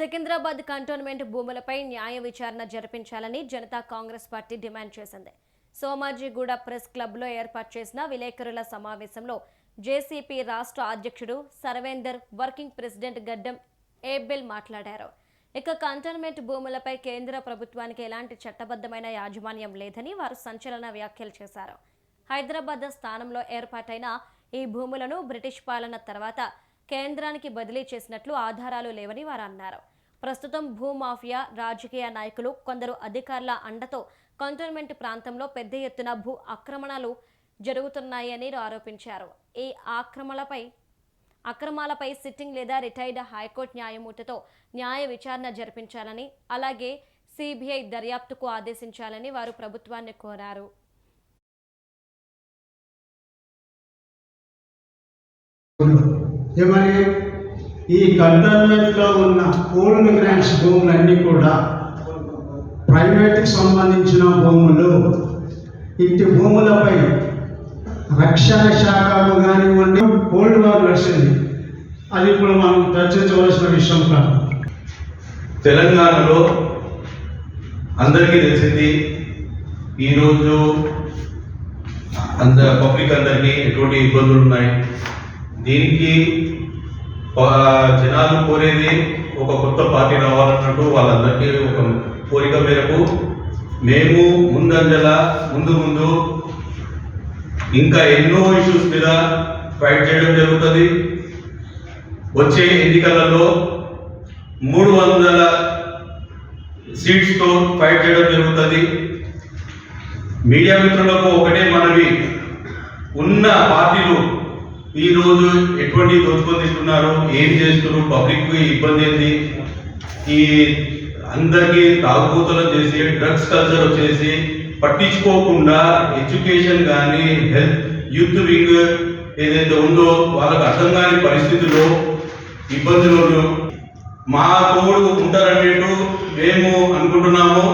Secunderabad cantonment భూములపై న్యాయ విచారణ జరిపించాలని జనతా కాంగ్రెస్ పార్టీ డిమాండ్ చేసింది. సోమాజిగూడ ప్రెస్ క్లబ్లో ఏర్పాటు చేసిన విలేకరుల సమావేశంలో జేసీపీ రాష్ట్ర అధ్యక్షుడు సర్వేందర్, వర్కింగ్ ప్రెసిడెంట్ గడ్డం ఏబెల్ మాట్లాడారు. ఇక కంటోన్మెంట్ భూములపై కేంద్ర ప్రభుత్వానికి ఎలాంటి చట్టబద్ధమైన యాజమాన్యం లేదని వారు సంచలన వ్యాఖ్యలు చేశారు. హైదరాబాద్ స్థానంలో ఏర్పాటైన ఈ భూములను బ్రిటిష్ పాలన తర్వాత కేంద్రానికి బదిలీ చేసినట్లు ఆధారాలు లేవని వారు అన్నారు. ప్రస్తుతం భూమాఫియా రాజకీయ నాయకులు కొందరు అధికారుల అండతో కంటోన్మెంట్ ప్రాంతంలో పెద్ద ఎత్తున భూ ఆక్రమణలు జరుగుతున్నాయని ఆరోపించారు. ఈ అక్రమాలపై సిట్టింగ్ లేదా రిటైర్డ్ హైకోర్టు న్యాయమూర్తితో న్యాయ విచారణ జరిపించాలని, అలాగే సిబిఐ దర్యాప్తుకు ఆదేశించాలని వారు ప్రభుత్వాన్ని కోరారు. ఏమని ఈ కంటోన్మెంట్లో ఉన్న ఓల్డ్ గ్రాంట్స్ భూములన్నీ కూడా ప్రైవేట్కి సంబంధించిన భూములు. ఇంటి భూములపై రక్షణ శాఖకు కానివ్వండి ఓల్డ్ వార్ నడిచింది. అది ఇప్పుడు మనం చర్చించవలసిన విషయం కాదు. తెలంగాణలో అందరికీ తెలిసింది, ఈరోజు పబ్లిక్ అందరికీ ఎటువంటి ఇబ్బందులు ఉన్నాయి. దీనికి జనాలు కోరేది ఒక కొత్త పార్టీ రావాలన్నట్టు వాళ్ళందరికీ ఒక కోరిక మేరకు మేము ముందు ఇంకా ఎన్నో ఇష్యూస్ మీద ఫైట్ చేయడం జరుగుతుంది. వచ్చే ఎన్నికలలో 300 సీట్స్తో ఫైట్ చేయడం జరుగుతుంది. మీడియా మిత్రులకు ఒకటే మనవి, ఉన్న పార్టీలు ఈరోజు ఎటువంటి దోచుకొని తింటున్నారు, ఏం చేస్తున్నారు, పబ్లిక్కి ఇబ్బంది ఏంది, ఈ అందరికీ తాగుబోతులు చేసి డ్రగ్స్ కల్చర్ వచ్చేసి పట్టించుకోకుండా ఎడ్యుకేషన్ కానీ హెల్త్ యూత్ వింగ్ ఏదైతే ఉందో వాళ్ళకు అర్థం కాని పరిస్థితుల్లో ఇబ్బందులు మా తోడు ఉంటారనేట్టు మేము అనుకుంటున్నాము.